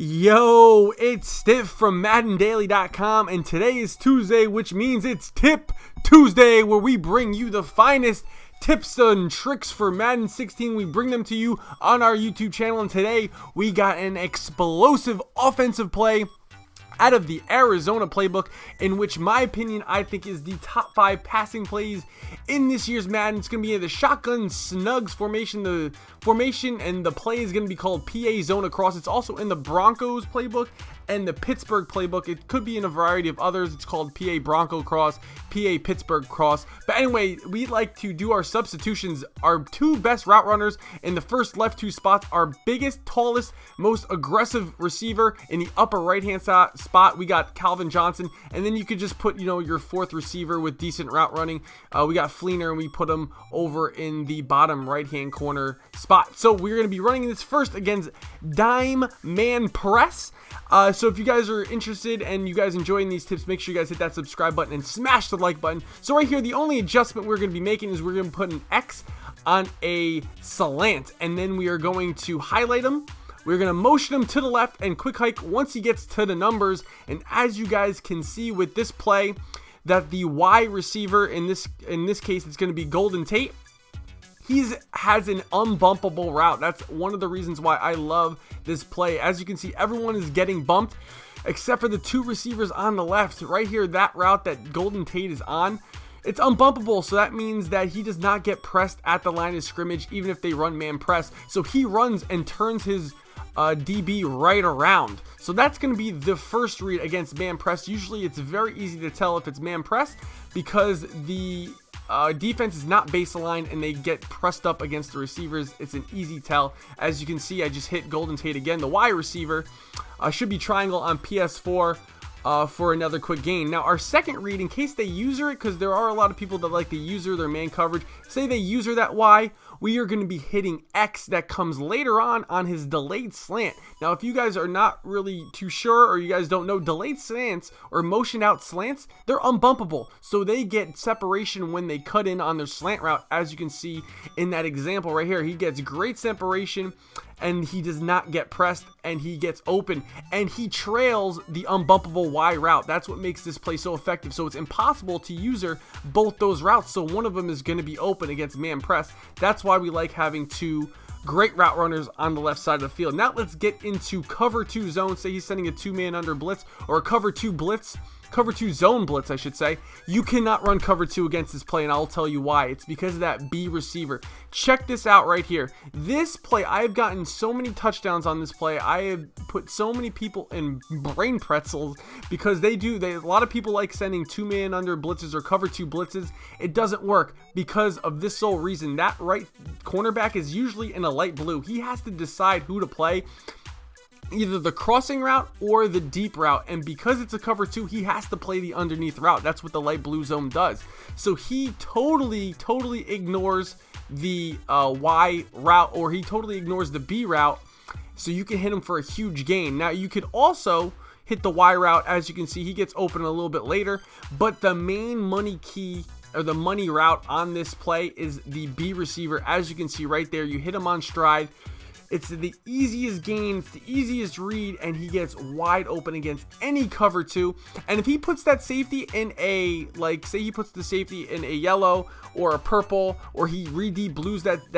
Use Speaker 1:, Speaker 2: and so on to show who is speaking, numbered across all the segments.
Speaker 1: Yo, it's Stiff from MaddenDaily.com, and today is Tuesday, which means it's Tip Tuesday, where we bring you the finest tips and tricks for Madden 16. We bring them to you on our YouTube channel, and today we got an explosive offensive play out of the Arizona playbook, in which my opinion I think is the top 5 passing plays in this year's Madden. It's going to be in the shotgun Snugs formation. The formation and the play is going to be called PA Zone Across. It's also in the Broncos playbook and the Pittsburgh playbook. It could be in a variety of others. It's called PA Bronco Cross, PA Pittsburgh Cross. But anyway, we like to do our substitutions. Our 2 best route runners in the first left 2 spots. Our biggest, tallest, most aggressive receiver in the upper right hand spot, we got Calvin Johnson. And then you could just put, your 4th receiver with decent route running. We got Fleener, and we put him over in the bottom right hand corner spot. So we're going to be running this first against Dime Man Press. So if you guys are interested and you guys enjoying these tips, make sure you guys hit that subscribe button and smash the like button. So right here, the only adjustment we're going to be making is we're going to put an X on a slant, and then we are going to highlight him. We're going to motion him to the left and quick hike once he gets to the numbers. And as you guys can see with this play, that the Y receiver, in this case, it's going to be Golden Tate. He has an unbumpable route. That's one of the reasons why I love this play. As you can see, everyone is getting bumped except for the 2 receivers on the left. Right here, that route that Golden Tate is on, it's unbumpable, so that means that he does not get pressed at the line of scrimmage even if they run man press. So he runs and turns his DB right around. So that's going to be the first read against man press. Usually it's very easy to tell if it's man press because the defense is not base aligned and they get pressed up against the receivers. It's an easy tell. As you can see, I just hit Golden Tate again. The Y receiver should be triangle on PS4 for another quick gain. Now our second read, in case they user it, because there are a lot of people that like to user their man coverage, say they user that Y, we are going to be hitting X that comes later on his delayed slant. Now if you guys are not really too sure, or you guys don't know, delayed slants or motion out slants, they're unbumpable, so they get separation when they cut in on their slant route. As you can see in that example right here, he gets great separation and he does not get pressed, and he gets open, and he trails the unbumpable Y route. That's what makes this play so effective. So it's impossible to user both those routes, so one of them is going to be open against man press. That's why we like having 2 great route runners on the left side of the field. Now let's get into cover 2 zone. Say he's sending a 2-man under blitz, or a cover 2 blitz, cover 2 zone blitz I should say. You cannot run cover 2 against this play, and I'll tell you why. It's because of that B receiver. Check this out right here. This play, I've gotten so many touchdowns on this play. I have put so many people in brain pretzels because a lot of people like sending 2-man under blitzes or cover 2 blitzes. It doesn't work because of this sole reason. That right cornerback is usually in a light blue. He has to decide who to play, either the crossing route or the deep route, and because it's a cover 2, he has to play the underneath route. That's what the light blue zone does. So he totally ignores the Y route, or he totally ignores the B route, so you can hit him for a huge gain. Now you could also hit the Y route. As you can see, he gets open a little bit later, but the main money key, or the money route on this play, is the B receiver. As you can see right there, you hit him on stride. It's the easiest gain, it's the easiest read, and he gets wide open against any cover 2. And if he puts that safety in a, say he puts the safety in a yellow or a purple, or he re-de-blues that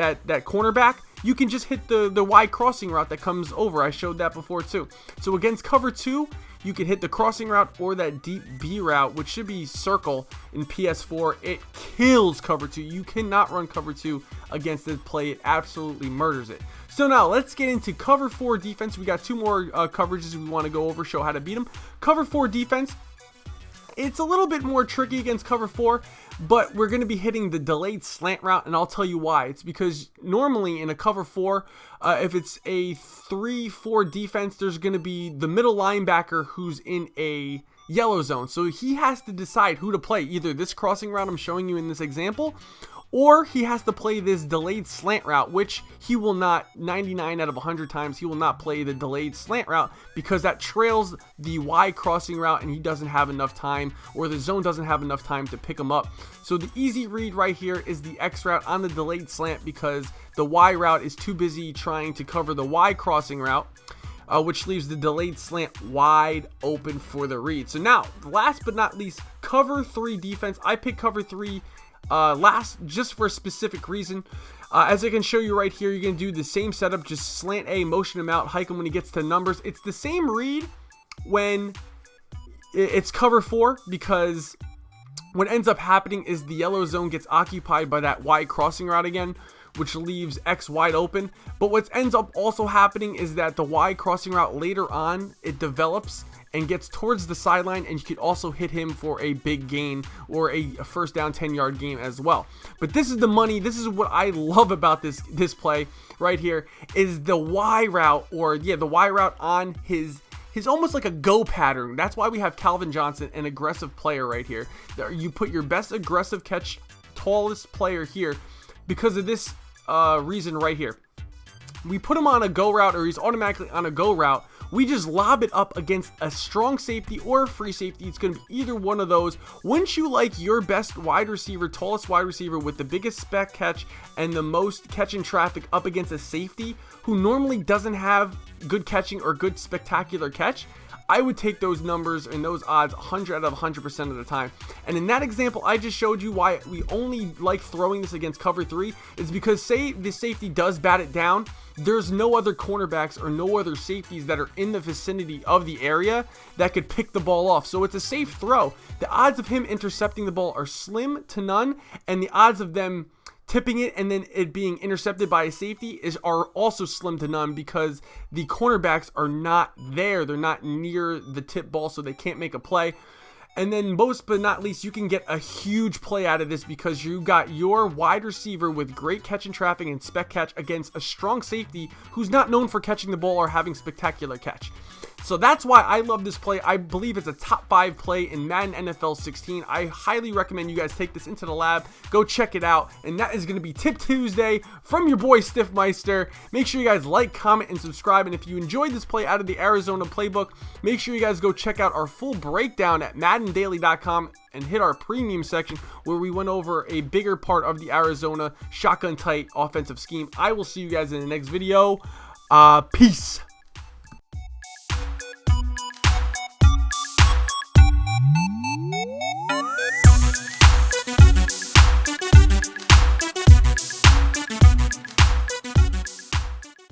Speaker 1: cornerback, you can just hit the Y crossing route that comes over. I showed that before too. So against cover 2, you can hit the crossing route or that deep B route, which should be circle in PS4. It kills cover 2. You cannot run cover 2 against this play. It absolutely murders it. So now let's get into cover 4 defense. We got 2 more coverages we want to go over, show how to beat them. Cover 4 defense, it's a little bit more tricky against cover 4, but we're going to be hitting the delayed slant route, and I'll tell you why. It's because normally in a cover 4, if it's a 3-4 defense, there's going to be the middle linebacker who's in a yellow zone. So he has to decide who to play, either this crossing route I'm showing you in this example, or he has to play this delayed slant route, which he will not, 99 out of 100 times, he will not play the delayed slant route because that trails the Y crossing route and he doesn't have enough time, or the zone doesn't have enough time to pick him up. So the easy read right here is the X route on the delayed slant because the Y route is too busy trying to cover the Y crossing route. which leaves the delayed slant wide open for the read. So now, last but not least, cover 3 defense. I picked cover 3 last just for a specific reason. As I can show you right here, you're going to do the same setup, just slant A, motion him out, hike him when he gets to numbers. It's the same read when it's cover 4, because what ends up happening is the yellow zone gets occupied by that wide crossing route again, which leaves X wide open. But what ends up also happening is that the wide crossing route later on, it develops and gets towards the sideline, and you could also hit him for a big gain or a first down 10-yard game as well. But this is the money. This is what I love about this play right here, is the Y route, or the Y route on his almost like a go pattern. That's why we have Calvin Johnson, an aggressive player right here. You put your best aggressive catch, tallest player here because of this reason right here. We put him on a go route, or he's automatically on a go route. We just lob it up against a strong safety or a free safety. It's going to be either one of those. Wouldn't you like your best wide receiver, tallest wide receiver with the biggest spec catch and the most catching traffic up against a safety who normally doesn't have good catching or good spectacular catch? I would take those numbers and those odds 100 out of 100% of the time. And in that example, I just showed you why we only like throwing this against cover 3 is because, say the safety does bat it down, there's no other cornerbacks or no other safeties that are in the vicinity of the area that could pick the ball off. So it's a safe throw. The odds of him intercepting the ball are slim to none, and the odds of them tipping it and then it being intercepted by a safety are also slim to none, because the cornerbacks are not there. They're not near the tip ball, so they can't make a play. And then most but not least, you can get a huge play out of this because you got your wide receiver with great catch and traffic and spec catch against a strong safety who's not known for catching the ball or having spectacular catch. So that's why I love this play. I believe it's a top 5 play in Madden NFL 16. I highly recommend you guys take this into the lab. Go check it out. And that is going to be Tip Tuesday from your boy Stiffmeister. Make sure you guys like, comment, and subscribe. And if you enjoyed this play out of the Arizona playbook, make sure you guys go check out our full breakdown at MaddenDaily.com and hit our premium section where we went over a bigger part of the Arizona shotgun tight offensive scheme. I will see you guys in the next video. Peace.